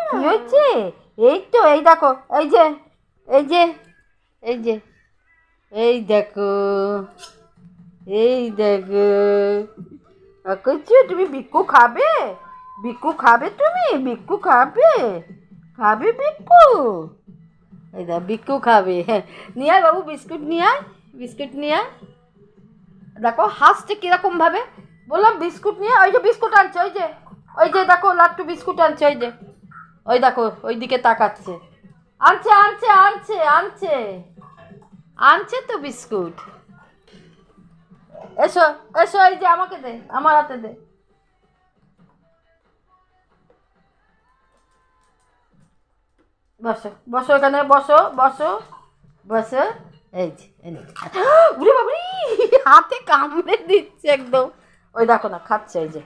কি হয়েছে? এই তো, এই দেখো, এই যে এই যে এই যে এই দেখো, এই দেখো। কইছো তুমি বিক্কু খাবে? বিক্কু খাবে? তুমি বিক্কু খাবে? খাবে বিক্কু? এই দেখ বিক্কু খাবে। নিয়ে আয় বাবু, বিস্কুট নিয়ে আয়, বিস্কুট নিয়ে আয়। দেখো হাসছে কিরকম ভাবে। বললাম বিস্কুট নিয়ে, ওই যে বিস্কুট আনছে, ওই যে, ওই যে দেখো লাট্টু বিস্কুট আনছে, ওই যে, ওই দেখো ওই দিকে তাকাচ্ছে। আনছে আনছে আনছে আনছে আনছে তো বিস্কুট। এসো, এসো, এই যে আমাকে দে, আমার হাতে দে। বসো বসো, এখানে বসো, বসো বসো। এই যে উরে বাবারি, হাতে কামড়ে দিচ্ছে একদম। ওই দেখো না খাচ্ছে, এই যে